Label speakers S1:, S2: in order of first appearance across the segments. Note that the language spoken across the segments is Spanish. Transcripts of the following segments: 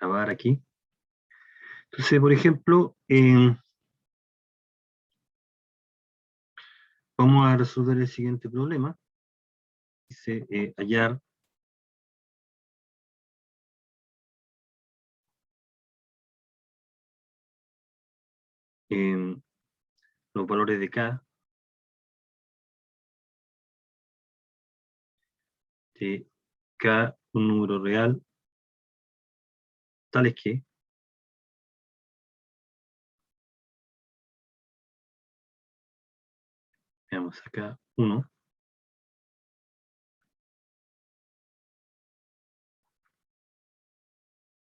S1: grabar aquí. Entonces, por ejemplo, vamos a resolver el siguiente problema. Dice hallar los valores de K de K, un número real, tales que veamos acá 1,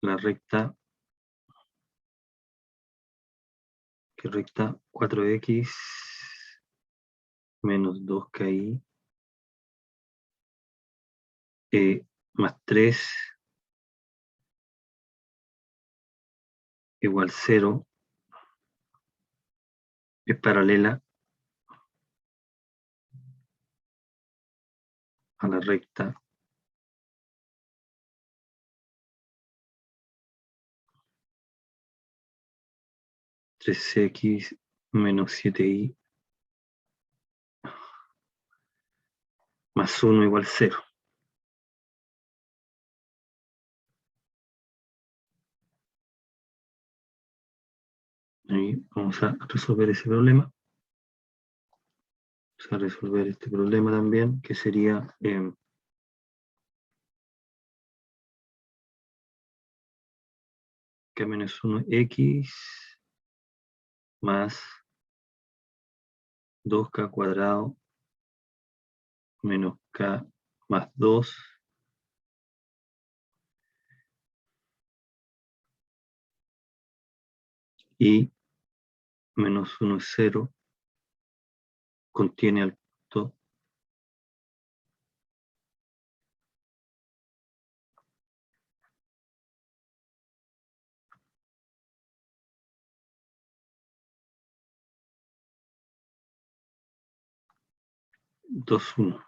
S1: la recta, que recta 4x menos 2ki más 3 igual 0 es paralela a la recta 3x menos 7y más 1 igual 0. Ahí vamos a resolver ese problema. Vamos a resolver este problema también, que sería K menos 1x más 2k cuadrado menos k más 2 y menos 1 es 0, contiene al punto dos 1.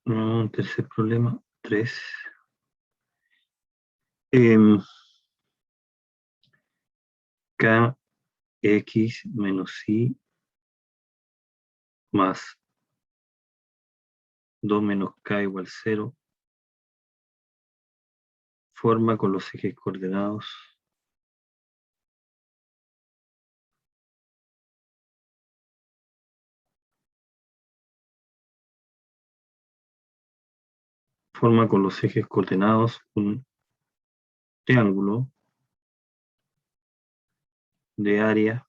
S1: Un tercer problema, 3. Kx menos y más 2 menos k igual 0 forma con los ejes coordenados un triángulo de área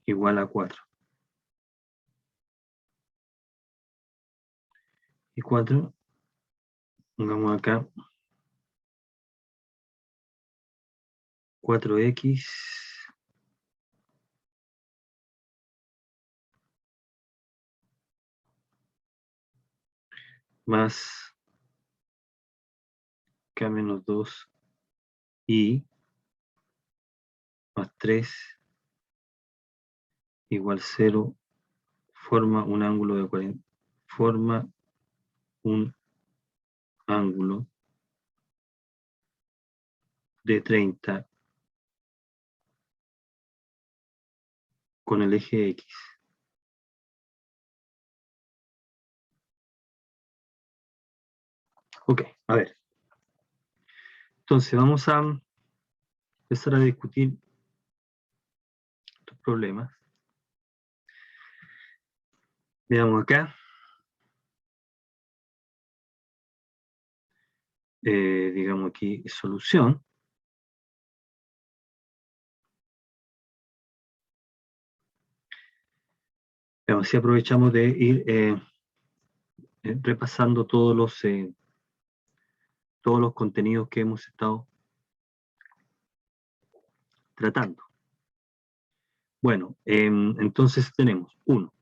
S1: igual a 4. Y 4, pongamos acá 4x más k menos 2 y más 3 igual 0 forma un ángulo de 40, forma un ángulo de 30 con el eje X. Ok, a ver. Entonces vamos a empezar a discutir estos problemas. Veamos acá. Digamos aquí solución. Veamos si aprovechamos de ir repasando todos los contenidos que hemos estado tratando. Bueno, entonces tenemos 1.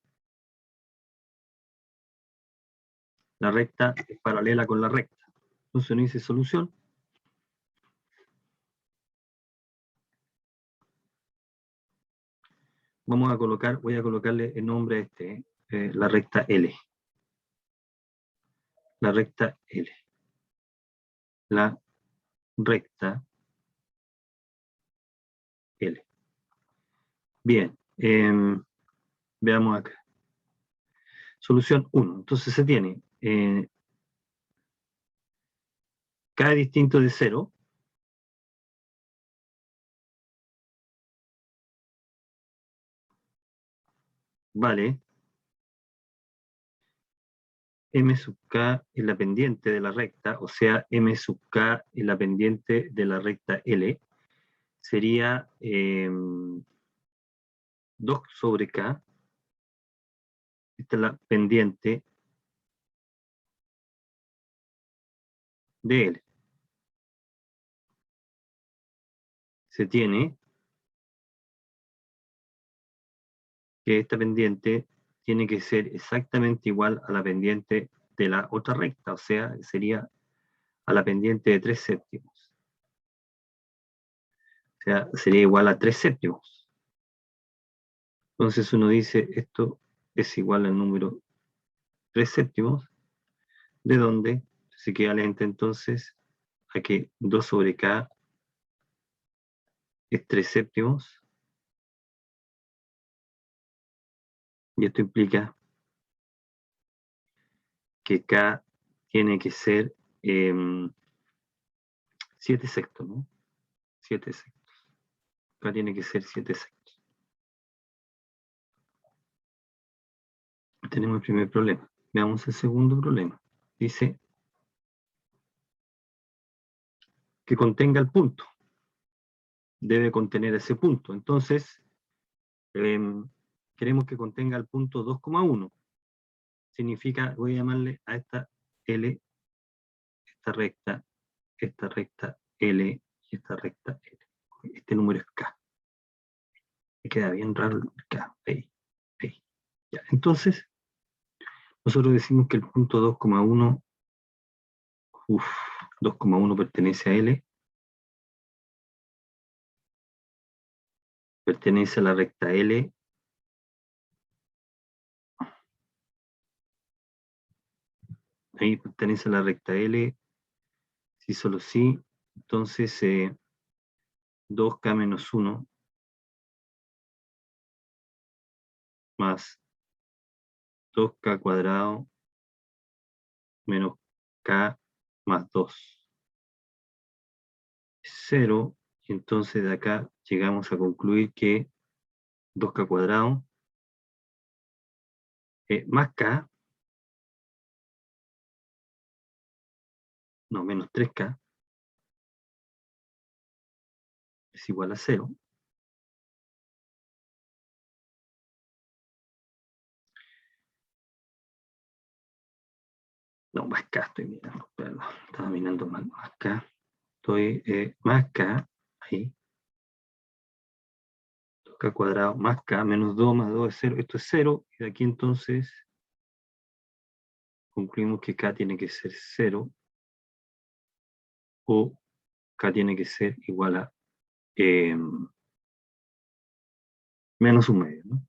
S1: La recta es paralela con la recta. Entonces uno dice solución. Voy a colocarle el nombre a este. la recta L. La recta L. La recta L. Bien, veamos acá. Solución 1. Entonces se tiene K distinto de 0. Vale. M sub K es la pendiente de la recta, o sea, M sub K es la pendiente de la recta L. Sería 2 sobre K. Esta es la pendiente de L. Se tiene que esta pendiente tiene que ser exactamente igual a la pendiente de la otra recta, o sea, sería a la pendiente de 3 séptimos. O sea, sería igual a 3 séptimos. Entonces uno dice, esto es igual al número 3 séptimos, de donde es equivalente entonces a que 2 sobre K es 3 séptimos, y esto implica que K tiene que ser 7 sextos, ¿no? 7 sextos. K tiene que ser 7 sextos. Tenemos el primer problema. Veamos el segundo problema. Dice que contenga el punto. Debe contener ese punto. Entonces, queremos que contenga el punto 2,1. Significa, voy a llamarle a esta L, esta recta L y esta recta L. Este número es K. Me queda bien raro el K. Ahí. Ya. Entonces, nosotros decimos que el punto 2,1 pertenece a L, pertenece a la recta L, ahí pertenece a la recta L, si solo sí, entonces 2K menos 1 más 2K cuadrado menos K más 2 es 0, y entonces de acá llegamos a concluir que 2K cuadrado más K, no, menos 3K, es igual a 0. No, más K estoy mirando, perdón, estaba mirando más K. Estoy más K, ahí. 2K cuadrado más K menos 2 más 2 es 0. Esto es 0, y de aquí entonces concluimos que K tiene que ser 0, o K tiene que ser igual a menos un medio, ¿no?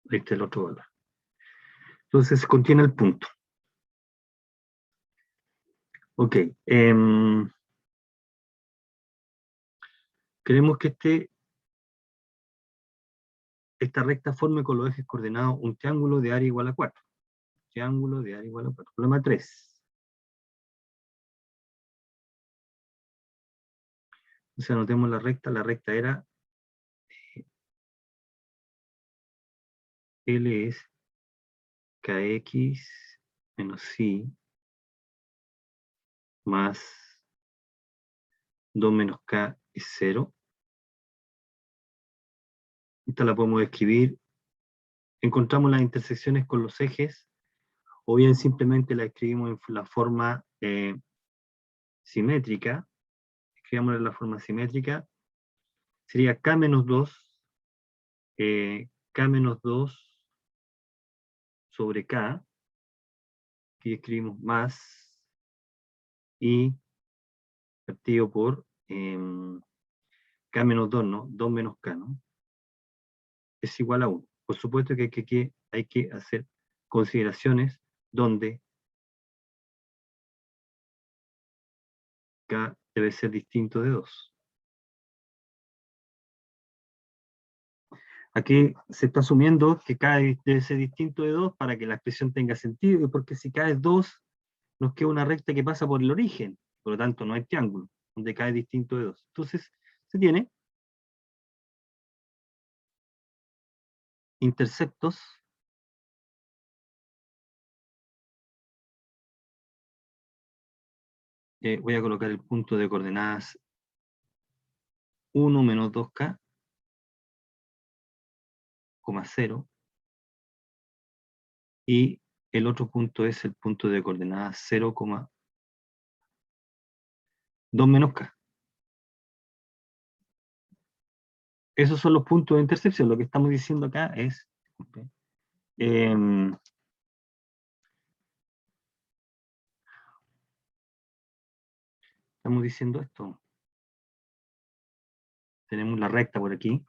S1: Este es el otro valor. Entonces contiene el punto. Ok. Queremos que esta recta forme con los ejes coordenados un triángulo de área igual a 4. Triángulo de área igual a 4. Problema 3. Entonces anotemos la recta. La recta era L es KX menos I más 2 menos K es 0. Esta la podemos escribir. Encontramos las intersecciones con los ejes, o bien simplemente la escribimos en la forma simétrica. Escribámosla en la forma simétrica. Sería K menos 2, K menos 2 sobre K. Aquí escribimos más I partido por K menos 2, ¿no? 2 menos K, ¿no? Es igual a 1. Por supuesto que hay que hacer consideraciones donde K debe ser distinto de 2. Aquí se está asumiendo que K debe ser distinto de 2 para que la expresión tenga sentido, porque si K es 2, nos queda una recta que pasa por el origen, por lo tanto no hay triángulo, donde K es distinto de 2. Entonces, se tiene interceptos voy a colocar el punto de coordenadas 1 menos 2K, 0, y el otro punto es el punto de coordenadas 0,2 menos K. Esos son los puntos de intercepción. Lo que estamos diciendo acá es, estamos diciendo esto. Tenemos la recta por aquí.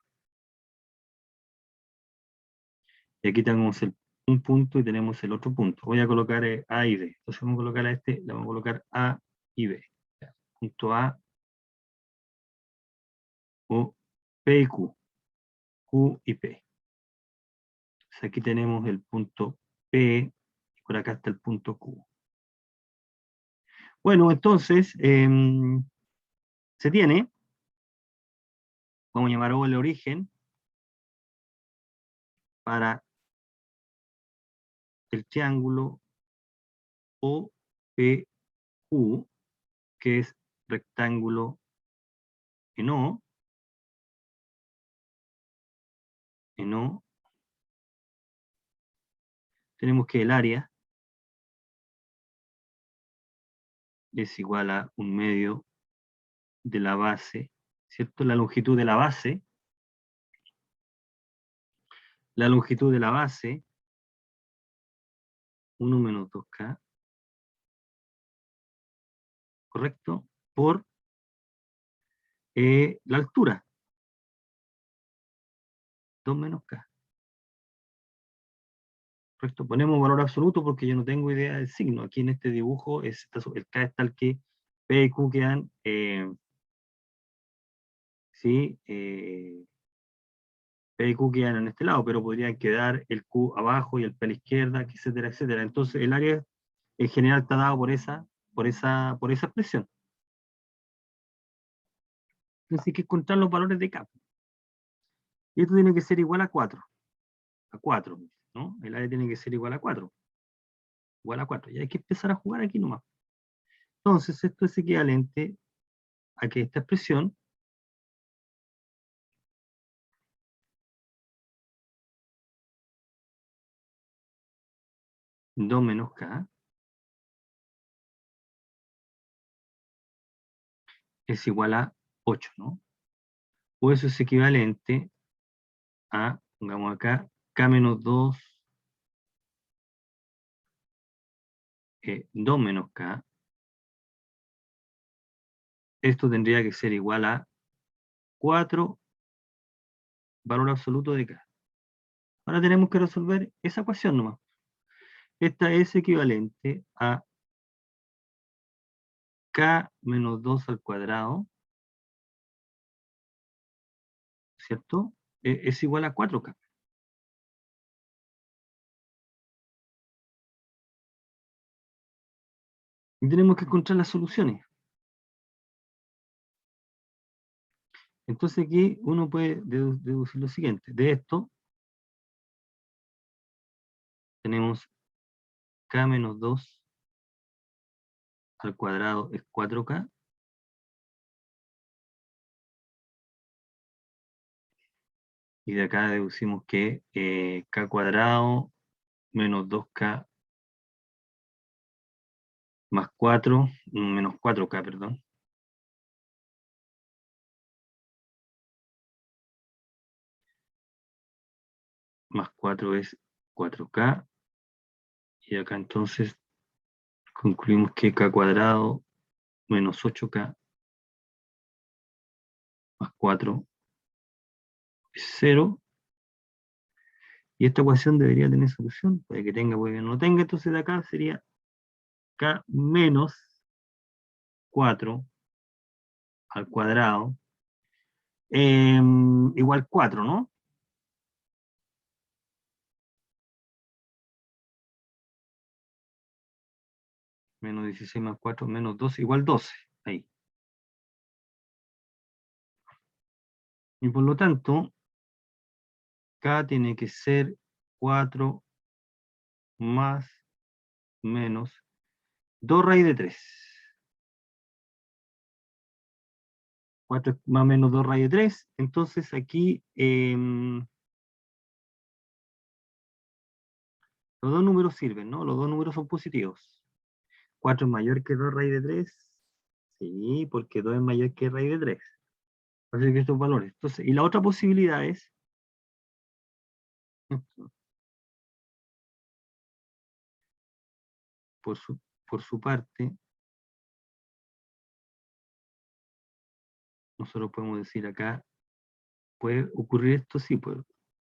S1: Y aquí tenemos un punto y tenemos el otro punto. Voy a colocar A y B. Entonces vamos a colocar a este, le vamos a colocar A y B. Punto A o P y Q. Q y P. Entonces aquí tenemos el punto P y por acá está el punto Q. Bueno, entonces se tiene, vamos a llamar O el origen, para el triángulo OPQ, que es rectángulo en O, tenemos que el área es igual a 1/2 de la base, ¿cierto? La longitud de la base, la longitud de la base, 1 menos 2K, ¿correcto? Por la altura, 2 menos K. ¿Correcto? Ponemos valor absoluto porque yo no tengo idea del signo. Aquí en este dibujo el K es tal que P y Q quedan, ¿sí? P y Q quedan en este lado, pero podrían quedar el Q abajo y el P a la izquierda, etcétera, etcétera. Entonces el área en general está dado por esa expresión. Entonces hay que encontrar los valores de K. Y esto tiene que ser igual a 4. A 4, ¿no? El área tiene que ser igual a 4. Igual a 4. Y hay que empezar a jugar aquí nomás. Entonces esto es equivalente a que esta expresión dos menos K es igual a 8, ¿no? O eso es equivalente a, pongamos acá, K menos 2, 2 menos K. Esto tendría que ser igual a 4 valor absoluto de K. Ahora tenemos que resolver esa ecuación nomás. Esta es equivalente a K menos 2 al cuadrado, ¿cierto? Es igual a 4K. Y tenemos que encontrar las soluciones. Entonces aquí uno puede deducir lo siguiente. De esto tenemos K menos 2 al cuadrado es 4K. Y de acá deducimos que K cuadrado menos 2K más 4, menos 4K, perdón. Más 4 es 4K. Y acá entonces concluimos que K cuadrado menos 8K más 4 es 0. Y esta ecuación debería tener solución, puede que tenga, puede que no tenga, entonces de acá sería k menos 4 al cuadrado, igual 4, ¿no? Menos 16 más 4, menos 12, igual 12, ahí. Y por lo tanto, k tiene que ser 4 más menos 2 raíz de 3. 4 más o menos 2 raíz de 3. Entonces aquí los dos números sirven, ¿no? Los dos números son positivos. 4 es mayor que 2 raíz de 3. Sí, porque 2 es mayor que raíz de 3. Así que estos valores. Entonces, y la otra posibilidad es, por su, por su parte, nosotros podemos decir acá, ¿puede ocurrir esto? Sí, pues.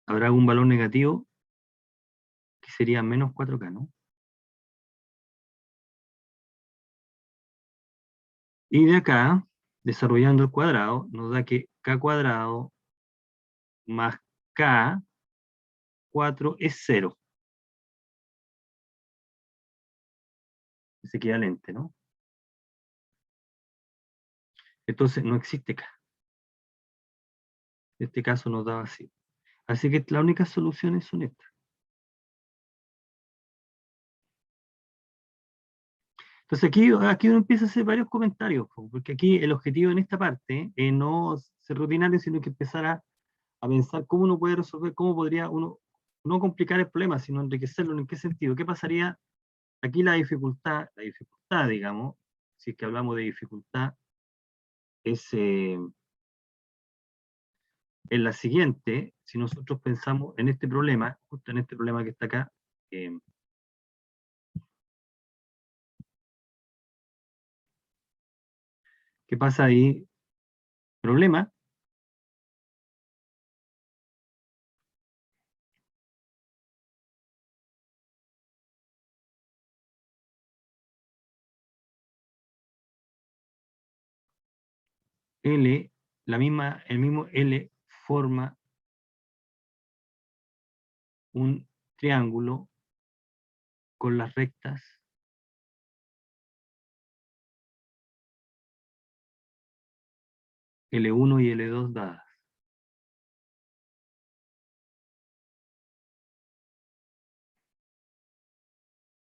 S1: Habrá un valor negativo que sería menos 4k, ¿no? Y de acá, desarrollando el cuadrado, nos da que k cuadrado más k, 4 es 0. Es equivalente, ¿no? Entonces no existe k. En este caso nos da así. Así que las únicas soluciones son estas. Entonces aquí uno empieza a hacer varios comentarios, porque aquí el objetivo en esta parte es no ser rutinario, sino que empezar a pensar cómo uno puede resolver, cómo podría uno no complicar el problema, sino enriquecerlo. ¿En qué sentido? ¿Qué pasaría? Aquí la dificultad, digamos, si es que hablamos de dificultad, es la siguiente. Si nosotros pensamos en este problema, justo en este problema que está acá, ¿qué pasa ahí? Problema, L, el mismo L forma un triángulo con las rectas L1 y L2 dadas.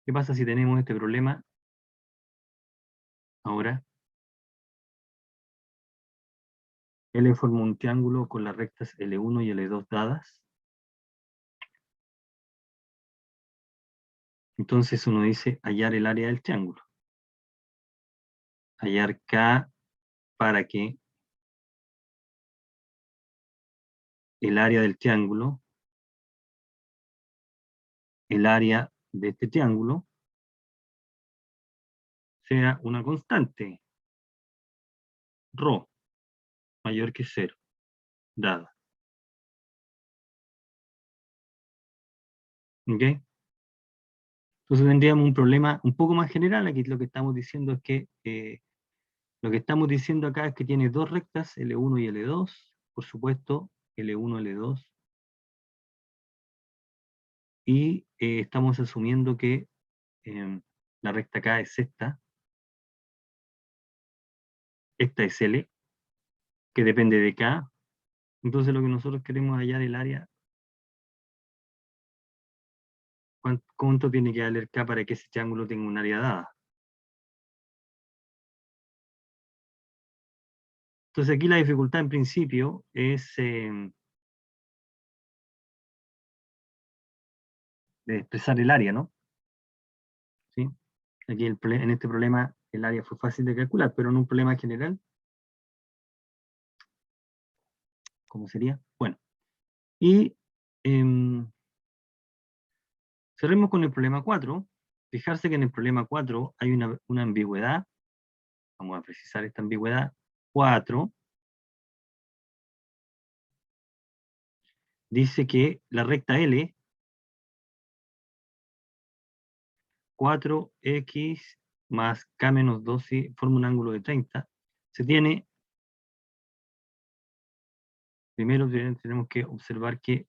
S1: ¿Qué pasa si tenemos este problema ahora? L forma un triángulo con las rectas L1 y L2 dadas. Entonces uno dice hallar el área del triángulo. Hallar K para que el área del triángulo, el área de este triángulo, sea una constante, ρ, mayor que 0, dada. ¿Ok? Entonces tendríamos un problema un poco más general. Aquí lo que estamos diciendo es que lo que estamos diciendo acá es que tiene dos rectas, L1 y L2, por supuesto, L1, L2, y estamos asumiendo que la recta K es esta es L, que depende de K. Entonces lo que nosotros queremos hallar el área, ¿cuánto tiene que valer K para que ese triángulo tenga un área dada? Entonces aquí la dificultad en principio es de expresar el área, ¿no? ¿Sí? Aquí en este problema el área fue fácil de calcular, pero en un problema general, ¿cómo sería? Bueno, y cerremos con el problema 4. Fijarse que en el problema 4 hay una ambigüedad. Vamos a precisar esta ambigüedad. 4 dice que la recta L 4x más k menos 2 si forma un ángulo de 30, se tiene, primero tenemos que observar que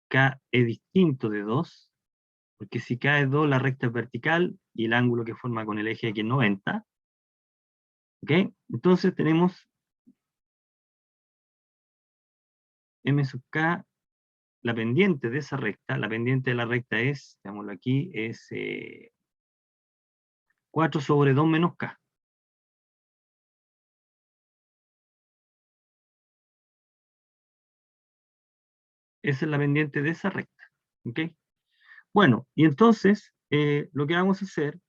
S1: k es distinto de 2, porque si k es 2, la recta es vertical y el ángulo que forma con el eje x es 90. ¿Ok? Entonces tenemos m sub k, la pendiente de esa recta, la pendiente de la recta es, digámoslo aquí, es 4 sobre 2 menos k. Esa es la pendiente de esa recta. ¿Ok? Bueno, y entonces lo que vamos a hacer,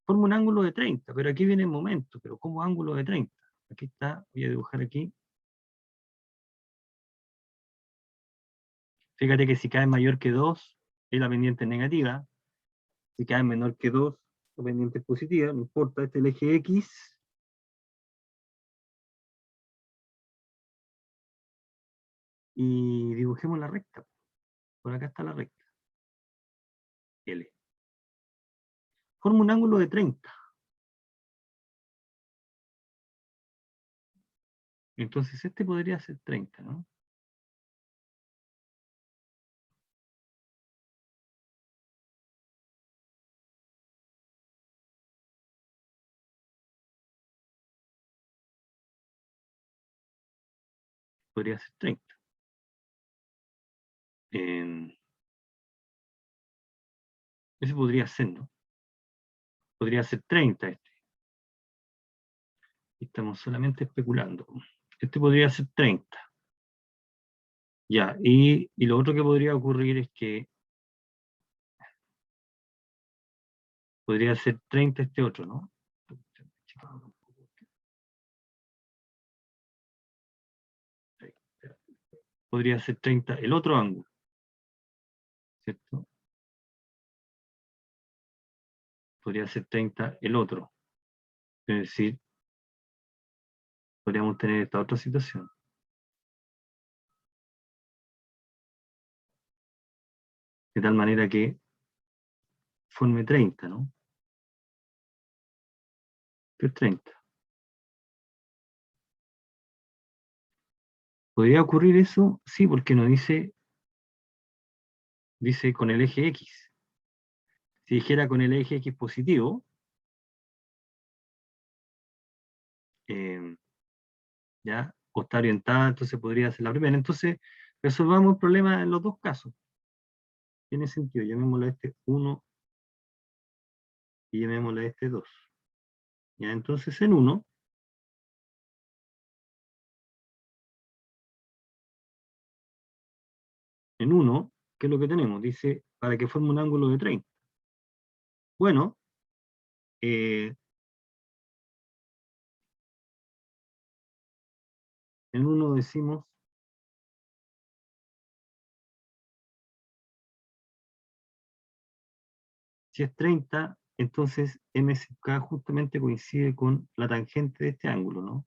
S1: forma un ángulo de 30, pero aquí viene el momento, pero ¿cómo ángulo de 30? Aquí está, voy a dibujar aquí. Fíjate que si k es mayor que 2, es la pendiente negativa. Si k es menor que 2, la pendiente es positiva, no importa, este es el eje x. Y dibujemos la recta. Por acá está la recta. L. Forma un ángulo de 30. Entonces este podría ser 30, ¿no? Podría ser 30. Ese podría ser, ¿no? Podría ser 30 este. Estamos solamente especulando. Este podría ser 30. Ya, y lo otro que podría ocurrir es que podría ser 30 este otro, ¿no? Podría ser 30 el otro ángulo, ¿cierto? Podría ser 30 el otro. Es decir, podríamos tener esta otra situación. De tal manera que forme 30, ¿no? ¿Qué es 30? ¿Podría ocurrir eso? Sí, porque nos dice con el eje X. Si dijera con el eje X positivo, ya, o está orientada, entonces podría ser la primera. Entonces, resolvamos el problema en los dos casos. Tiene sentido, llamémosle a este 1 y llamémosle a este 2. Ya, entonces en 1, ¿qué es lo que tenemos? Dice, para que forme un ángulo de 30. Bueno, en 1 decimos, si es 30, entonces m sub k justamente coincide con la tangente de este ángulo, ¿no? O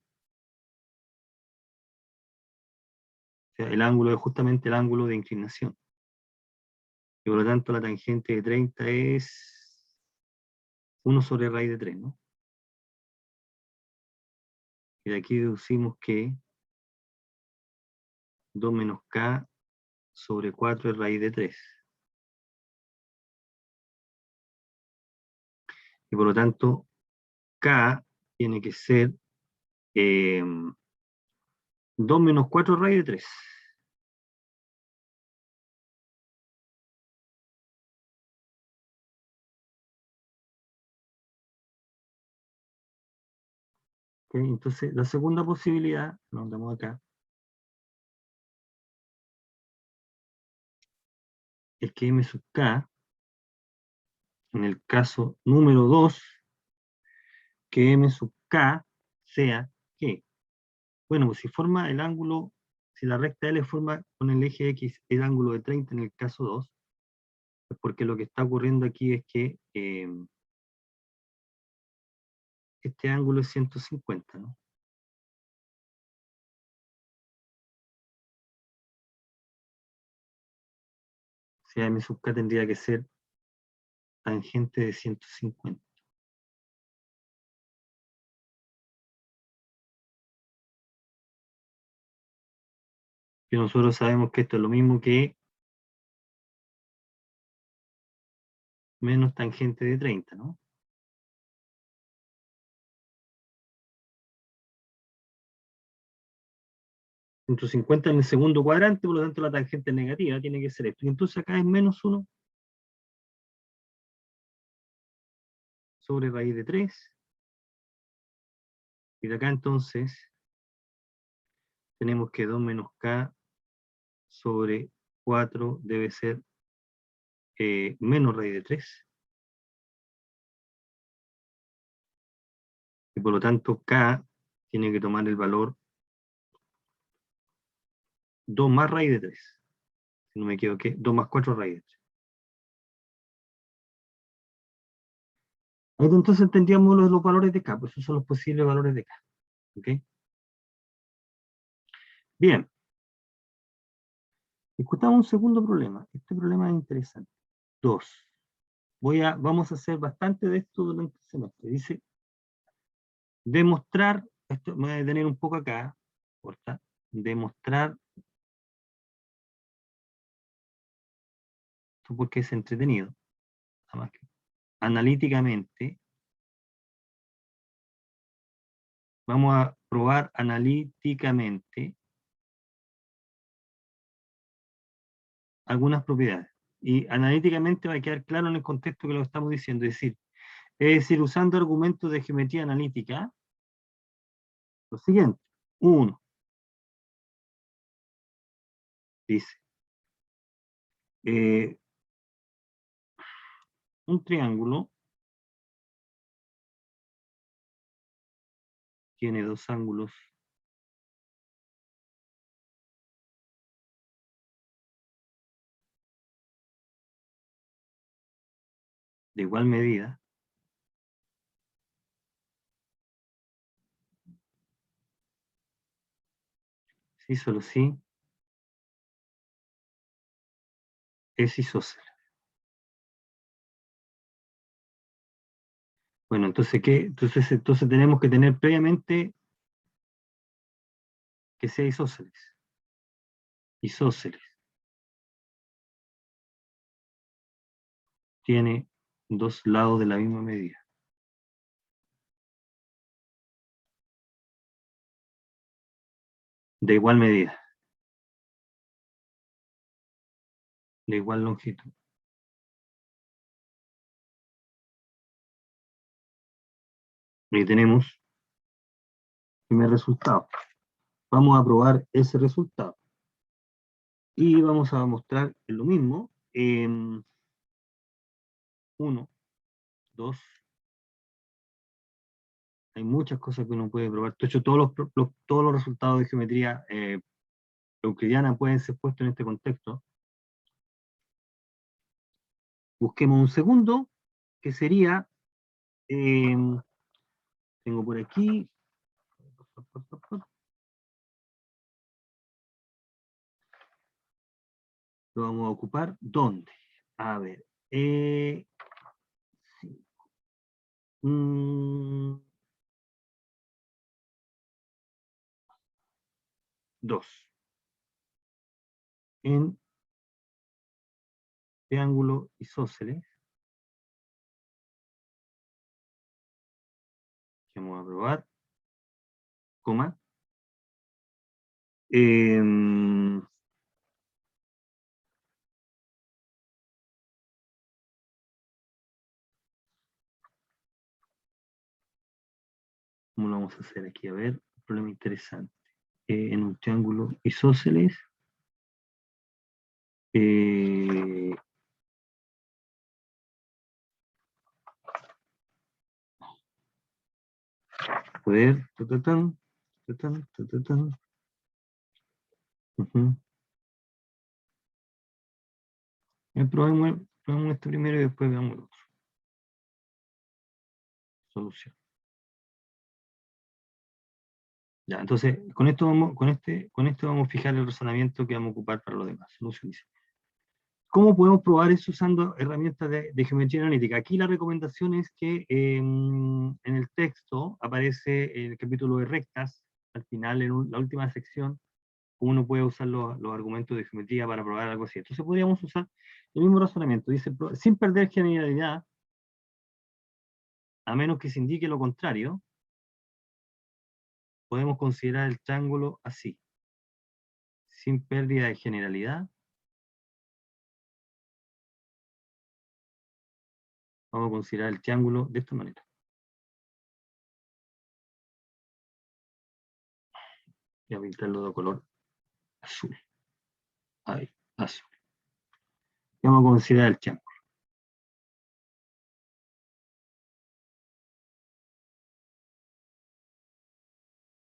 S1: sea, el ángulo es justamente el ángulo de inclinación. Y por lo tanto la tangente de 30 es 1 sobre raíz de 3, ¿no? Y de aquí deducimos que 2 menos k sobre 4 es raíz de 3. Y por lo tanto, k tiene que ser 2 menos 4 raíz de 3. ¿Okay? Entonces, la segunda posibilidad, lo andamos acá, es que m sub k, en el caso número 2, que m sub k sea ¿qué? Bueno, pues si forma el ángulo, si la recta L forma con el eje X el ángulo de 30 en el caso 2, es porque lo que está ocurriendo aquí es que este ángulo es 150, ¿no? Entonces M sub K tendría que ser tangente de 150. Y nosotros sabemos que esto es lo mismo que menos tangente de 30, ¿no? 150 en el segundo cuadrante, por lo tanto la tangente negativa tiene que ser esto. Y entonces acá es menos 1 sobre raíz de 3. Y de acá entonces tenemos que 2 menos K sobre 4 debe ser menos raíz de 3. Y por lo tanto K tiene que tomar el valor 2 más raíz de 3. Si no me equivoqué, 2 más 4 raíz de 3. Ahí entonces tendríamos los valores de K, pues esos son los posibles valores de K. ¿Ok? Bien. Discutamos un segundo problema. Este problema es interesante. 2. Vamos a hacer bastante de esto durante el semestre. Dice, demostrar, esto me voy a detener un poco acá, corta, demostrar, esto porque es entretenido, nada más que, analíticamente, vamos a probar analíticamente algunas propiedades. Y analíticamente va a quedar claro en el contexto que lo estamos diciendo, es decir, usando argumentos de geometría analítica, lo siguiente, 1, dice, eh, un triángulo tiene dos ángulos de igual medida, sí, solo sí, es isósceles. Bueno, entonces, ¿qué? Entonces tenemos que tener previamente que sea isósceles. Isósceles tiene dos lados de la misma medida. De igual medida. De igual longitud. Ahí tenemos el primer resultado. Vamos a probar ese resultado. Y vamos a mostrar lo mismo. 1, 2. Hay muchas cosas que uno puede probar. De hecho, todos los resultados de geometría euclidiana pueden ser puestos en este contexto. Busquemos un segundo, que sería, tengo por aquí, lo vamos a ocupar, ¿dónde? A ver, sí. 2. En triángulo isósceles, que vamos a probar, coma, ¿cómo lo vamos a hacer aquí? A ver, un problema interesante. En un triángulo isósceles, poder, tatatán, tatatán, tatatán. Probemos este primero y después veamos el otro. Solución. Ya, entonces, con esto vamos a fijar el razonamiento que vamos a ocupar para lo demás. Solución dice. ¿Cómo podemos probar eso usando herramientas de geometría analítica? Aquí la recomendación es que en el texto aparece el capítulo de rectas, al final, en la última sección, uno puede usar los argumentos de geometría para probar algo así. Entonces podríamos usar el mismo razonamiento. Dice, sin perder generalidad, a menos que se indique lo contrario, podemos considerar el triángulo así, sin pérdida de generalidad. Vamos a considerar el triángulo de esta manera. Voy a pintarlo de color azul. Ahí, azul. Vamos a considerar el triángulo.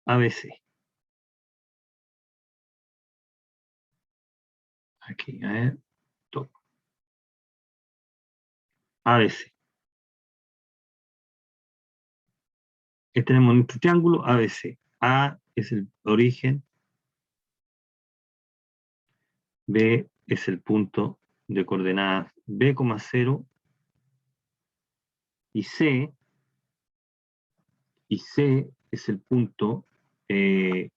S1: ABC. Aquí, a ver, top. ABC. Tenemos nuestro triángulo ABC. A es el origen, B es el punto de coordenadas B, 0 y C es el punto de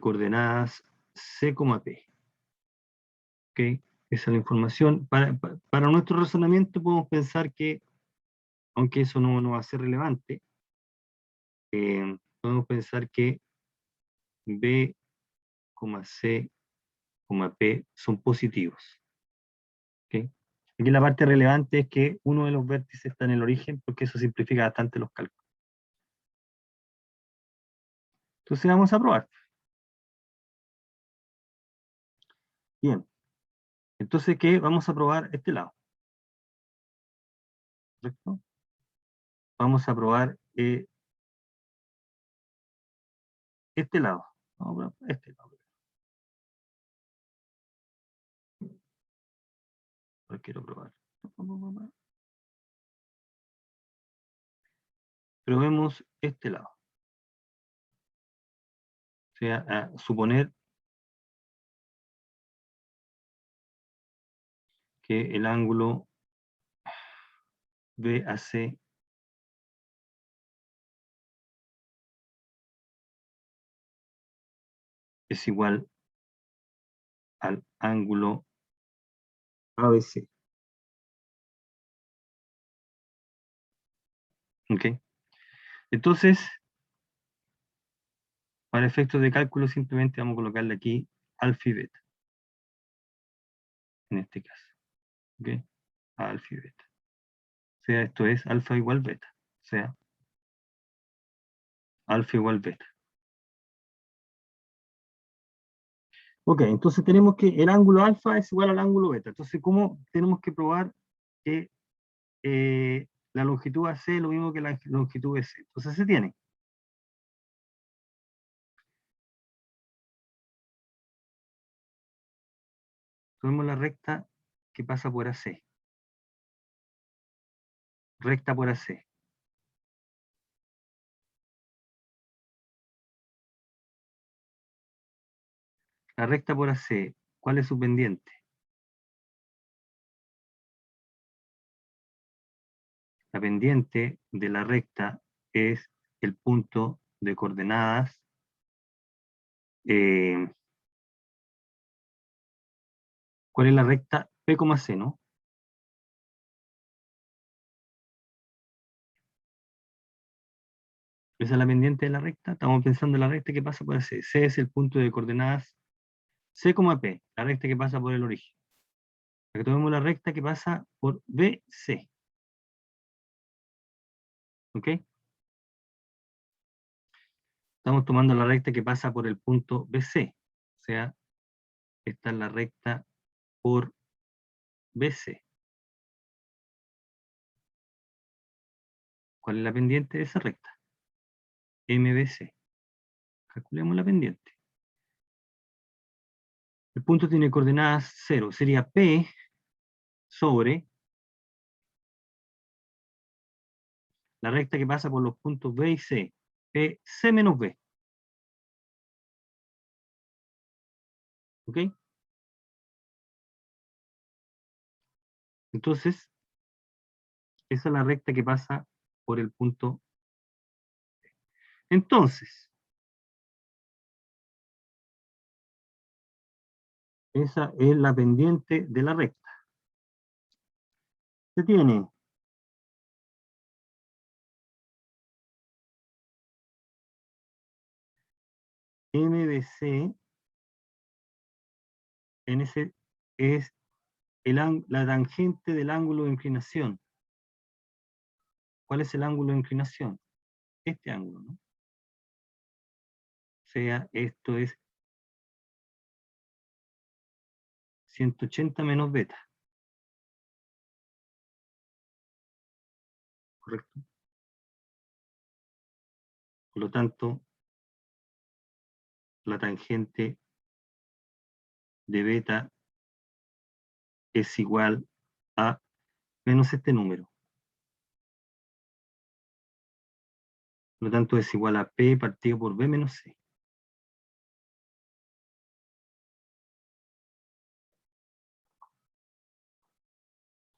S1: coordenadas C, P. ¿Ok? Esa es la información. Para nuestro razonamiento podemos pensar que, aunque eso no va a ser relevante, podemos pensar que B, C, P son positivos. ¿Ok? Aquí la parte relevante es que uno de los vértices está en el origen, porque eso simplifica bastante los cálculos. Entonces vamos a probar. Bien. Entonces, ¿qué? Vamos a probar este lado. ¿Correcto? Vamos a probar este lado. Vamos a probar este lado. Lo quiero probar. Probemos este lado. O sea, a suponer que el ángulo BAC es igual al ángulo ABC. ¿Ok? Entonces, para efectos de cálculo, simplemente vamos a colocarle aquí alfa y beta. En este caso. ¿Ok? Alfa y beta. O sea, esto es alfa igual beta. O sea, alfa igual beta. Ok, entonces tenemos que el ángulo alfa es igual al ángulo beta. Entonces, ¿cómo tenemos que probar que la longitud AC es lo mismo que la longitud BC? Entonces se tiene. Tomemos la recta que pasa por AC. Recta por AC. La recta por AC, ¿cuál es su pendiente? La pendiente de la recta es el punto de coordenadas ¿cuál es la recta? P, C, ¿no? Esa es la pendiente de la recta. Estamos pensando en la recta que pasa por AC. C es el punto de coordenadas C, P, la recta que pasa por el origen. Para que tomemos la recta que pasa por BC. ¿Ok? Estamos tomando la recta que pasa por el punto BC. O sea, esta es la recta por BC. ¿Cuál es la pendiente de esa recta? MBC. Calculemos la pendiente. El punto tiene coordenadas 0. Sería P sobre la recta que pasa por los puntos B y C. PC menos B. ¿Ok? Entonces, esa es la recta que pasa por el punto. Entonces, esa es la pendiente de la recta. Se tiene m de c en ese es la tangente del ángulo de inclinación. ¿Cuál es el ángulo de inclinación? Este ángulo, ¿no? O sea, esto es 180 menos beta. ¿Correcto? Por lo tanto, la tangente de beta es igual a menos este número. Por lo tanto, es igual a P partido por B menos C.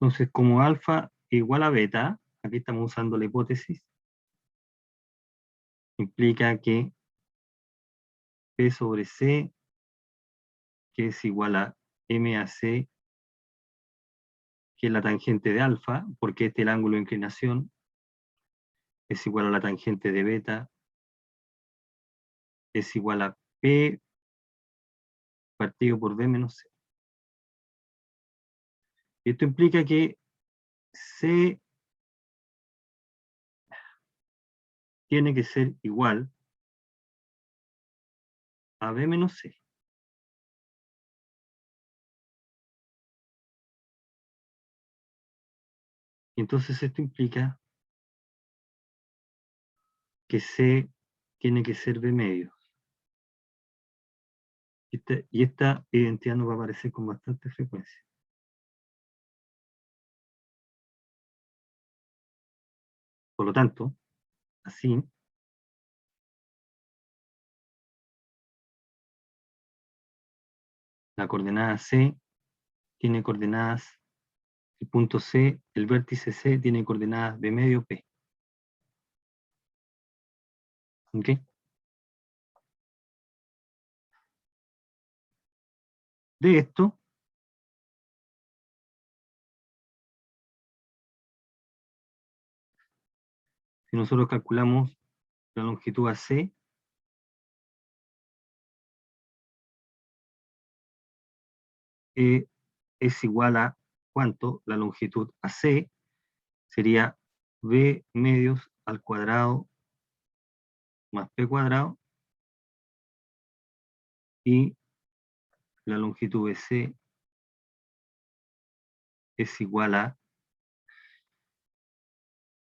S1: Entonces, como alfa igual a beta, aquí estamos usando la hipótesis, implica que P sobre C, que es igual a M a C, que es la tangente de alfa, porque este es el ángulo de inclinación, es igual a la tangente de beta, es igual a P partido por B menos C. Esto implica que C tiene que ser igual a B menos C. Y entonces esto implica que C tiene que ser B medio. Y esta identidad nos va a aparecer con bastante frecuencia. Por lo tanto, así, la coordenada C tiene coordenadas, el punto C, el vértice C tiene coordenadas B medio P. ¿Ok? De esto, si nosotros calculamos la longitud AC, es igual a ¿cuánto? La longitud AC sería B medios al cuadrado más P cuadrado, y la longitud BC es igual a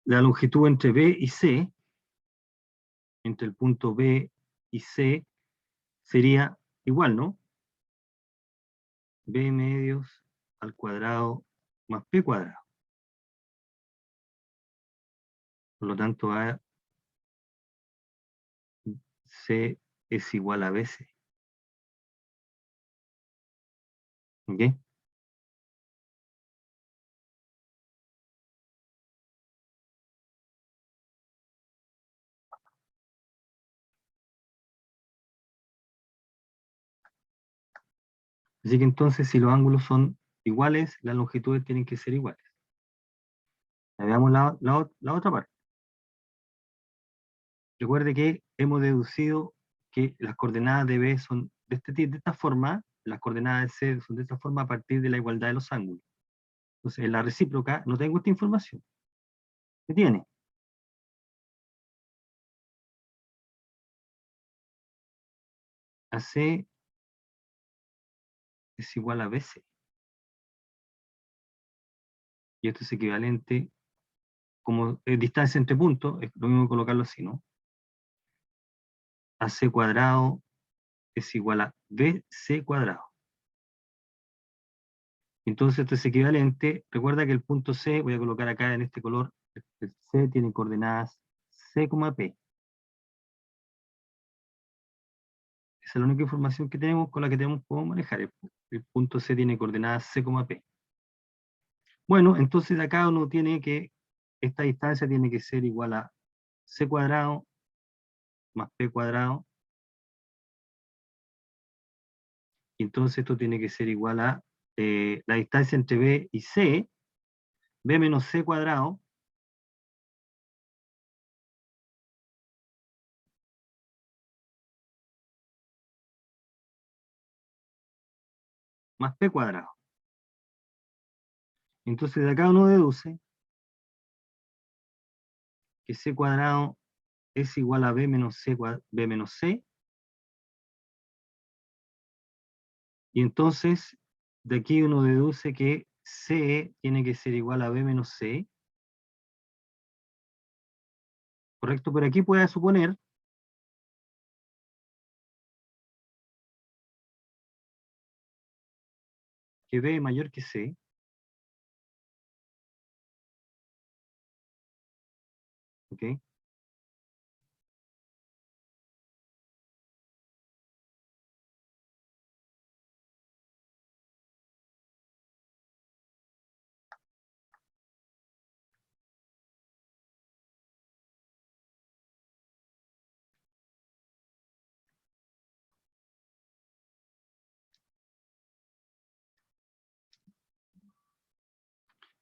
S1: la longitud entre B y C, entre el punto B y C, sería igual, ¿no? B medios al cuadrado más P cuadrado. Por lo tanto, C es igual a BC. ¿Ok? Así que entonces, si los ángulos son iguales, las longitudes tienen que ser iguales. Veamos la otra parte. Recuerde que hemos deducido que las coordenadas de B son de esta forma, las coordenadas de C son de esta forma a partir de la igualdad de los ángulos. Entonces, en la recíproca no tengo esta información. ¿Qué tiene? AC es igual a BC. Y esto es equivalente, como distancia entre puntos, es lo mismo colocarlo así, ¿no? AC cuadrado es igual a BC cuadrado. Entonces esto es equivalente, recuerda que el punto C, voy a colocar acá en este color, el C tiene coordenadas C, P. Esa es la única información que tenemos con la que podemos manejar. El punto C tiene coordenadas C, P. Bueno, entonces acá uno tiene que, esta distancia tiene que ser igual a C cuadrado más P cuadrado. Y entonces esto tiene que ser igual a la distancia entre B y C, B menos C cuadrado, más P cuadrado. Entonces de acá uno deduce que C cuadrado es igual a B menos C, B menos C. Y entonces de aquí uno deduce que C tiene que ser igual a B menos C. ¿Correcto? Pero aquí puede suponer que B es mayor que C. ¿Ok?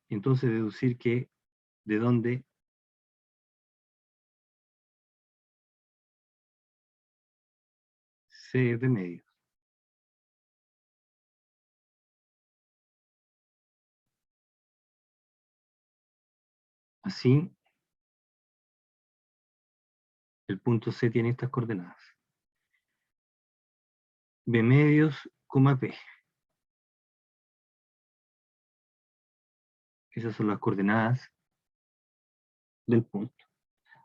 S1: Entonces deducir que de dónde C es de medio. Así, el punto C tiene estas coordenadas. B medios, P. Esas son las coordenadas del punto.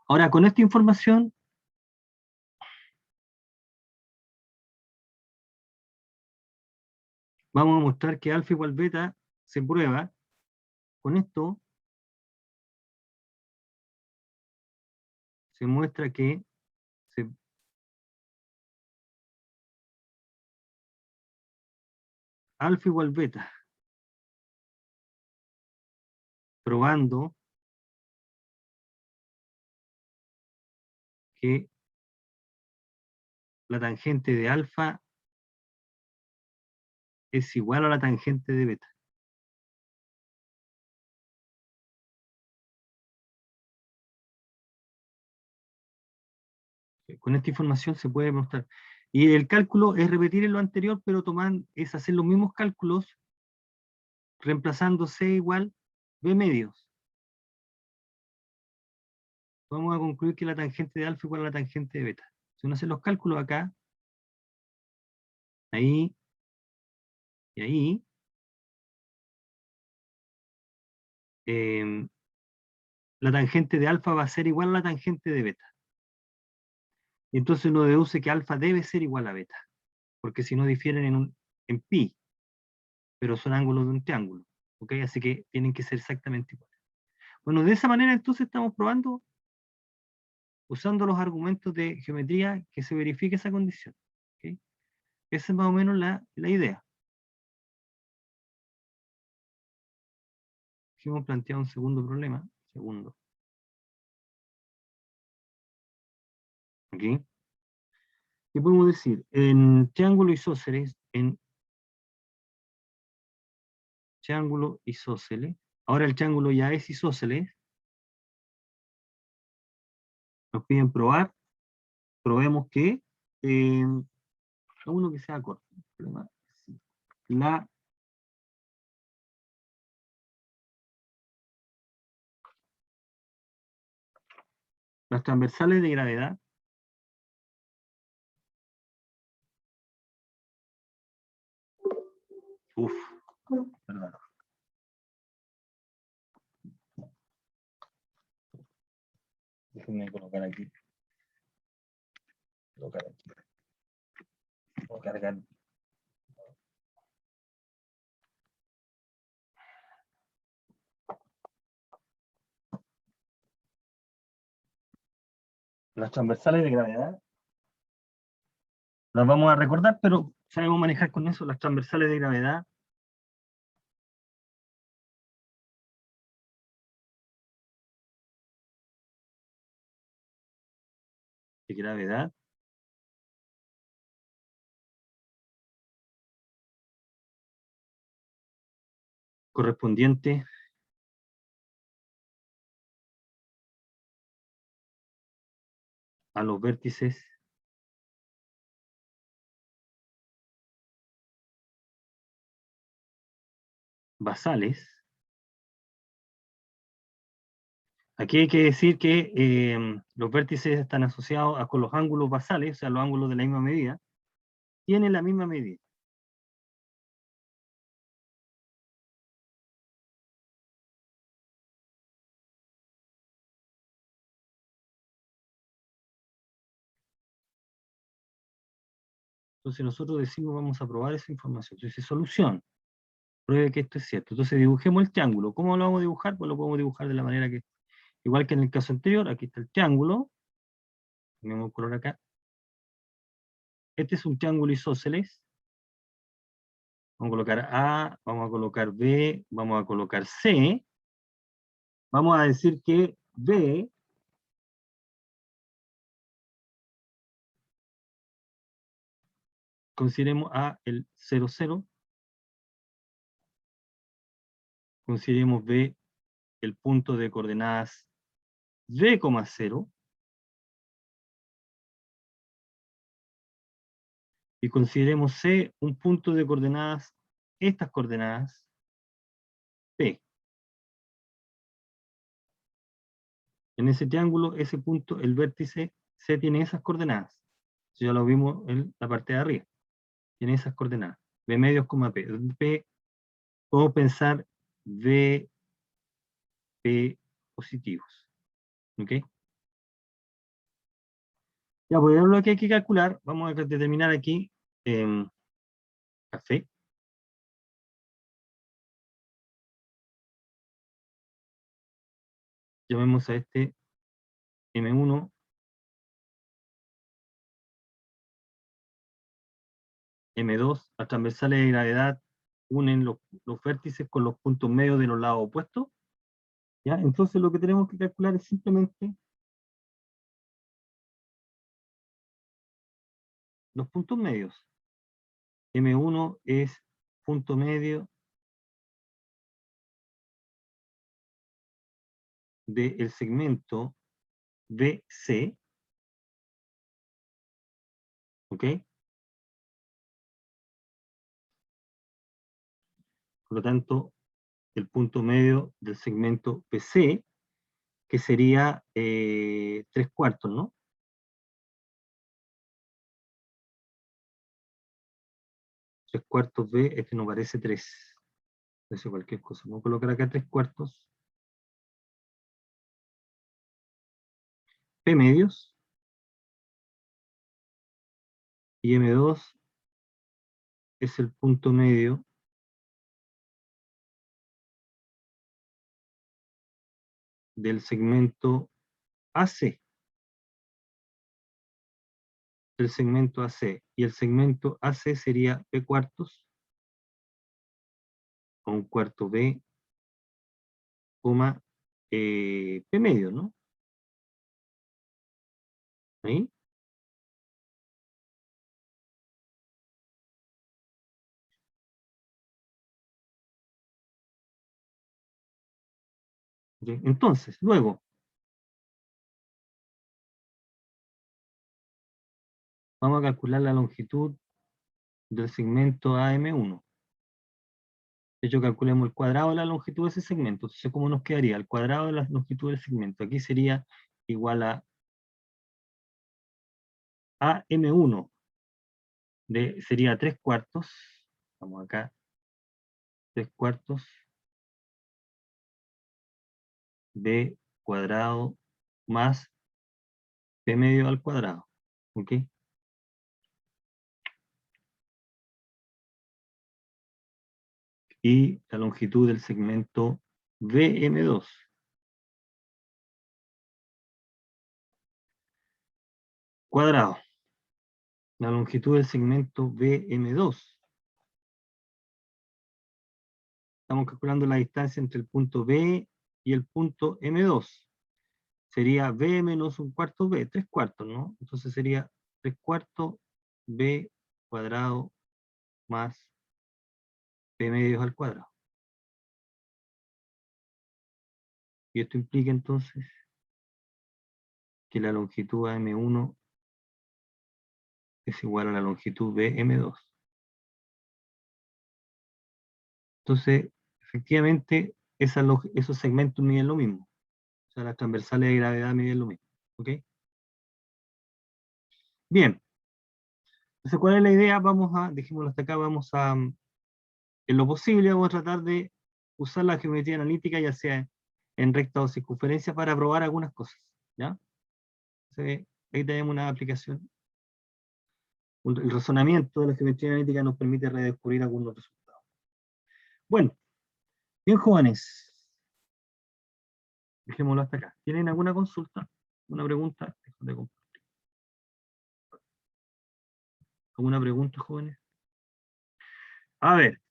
S1: Ahora, con esta información, vamos a mostrar que alfa igual beta se prueba. Con esto se muestra que alfa igual beta, probando que la tangente de alfa es igual a la tangente de beta. Con esta información se puede mostrar. Y el cálculo es repetir en lo anterior, pero es hacer los mismos cálculos, reemplazando C igual B medios. Vamos a concluir que la tangente de alfa igual a la tangente de beta. Si uno hace los cálculos acá, ahí y ahí, la tangente de alfa va a ser igual a la tangente de beta. Y entonces uno deduce que alfa debe ser igual a beta, porque si no difieren en pi, pero son ángulos de un triángulo. ¿Ok? Así que tienen que ser exactamente iguales. Bueno, de esa manera entonces estamos probando, usando los argumentos de geometría, que se verifique esa condición. ¿Ok? Esa es más o menos la idea. Si hemos planteado un segundo problema, segundo. ¿Ok? ¿Qué podemos decir? En triángulo isósceles, ahora el triángulo ya es isósceles, nos piden probar, probemos que, uno que sea corto, las transversales de gravedad perdón. Déjenme colocar aquí. Voy a cargar. Las transversales de gravedad Las vamos a recordar, pero sabemos manejar con eso las transversales de gravedad. De gravedad. Correspondiente a los vértices basales. Aquí hay que decir que los vértices están asociados con los ángulos basales, o sea, los ángulos de la misma medida, tienen la misma medida. Entonces nosotros decimos, vamos a probar esa información. Entonces, solución, pruebe que esto es cierto. Entonces dibujemos el triángulo. ¿Cómo lo vamos a dibujar? Pues lo podemos dibujar de la manera que, igual que en el caso anterior, aquí está el triángulo. Ponemos el color acá. Este es un triángulo isósceles. Vamos a colocar A, vamos a colocar B, vamos a colocar C. Vamos a decir que B consideremos A el 0, 0. Consideremos B el punto de coordenadas B, 0. Y consideremos C un punto de coordenadas, estas coordenadas, P. En ese triángulo, ese punto, el vértice C tiene esas coordenadas. Eso ya lo vimos en la parte de arriba. Tiene esas coordenadas. B medios, P. P, podemos pensar V, P positivos. ¿Ok? Ya, pues lo que hay que calcular, vamos a determinar aquí café. Llamemos a este M1, M2, las transversales de gravedad unen los vértices con los puntos medios de los lados opuestos. ¿Ya? Entonces lo que tenemos que calcular es simplemente los puntos medios. M1 es punto medio del segmento BC, ¿ok? Por lo tanto, el punto medio del segmento BC, que sería 3/4, ¿no? 3/4 B, este no parece 3. Parece cualquier cosa. Vamos a colocar acá 3/4. P medios. Y M2 es el punto medio del segmento AC. Del segmento AC. Y el segmento AC sería P/4 o 1/4 B, P medio, ¿no? ¿Ahí? ¿Okay? Entonces, luego, vamos a calcular la longitud del segmento AM1. De hecho, calculemos el cuadrado de la longitud de ese segmento. Entonces, ¿cómo nos quedaría? El cuadrado de la longitud del segmento. Aquí sería igual a AM1. Sería 3/4. Vamos acá. 3/4 B cuadrado más P medio al cuadrado. ¿Ok? Y la longitud del segmento BM2. Cuadrado. la longitud del segmento BM2. Estamos calculando la distancia entre el punto B y el punto M2. Sería B menos un cuarto B, 3/4, ¿no? Entonces sería 3/4 B cuadrado más B medios al cuadrado. Y esto implica entonces que la longitud AM1 es igual a la longitud BM2. Entonces, efectivamente, esos segmentos miden lo mismo. O sea, las transversales de gravedad miden lo mismo. ¿Ok? Bien. Entonces, ¿cuál es la idea? Dejémoslo hasta acá, en lo posible, vamos a tratar de usar la geometría analítica, ya sea en recta o circunferencia, para probar algunas cosas. ¿Ya? Entonces, ahí tenemos una aplicación. El razonamiento de la geometría analítica nos permite redescubrir algunos resultados. Bueno, bien, jóvenes. Dejémoslo hasta acá. ¿Tienen alguna consulta? ¿Una pregunta? ¿Alguna pregunta, jóvenes? A ver,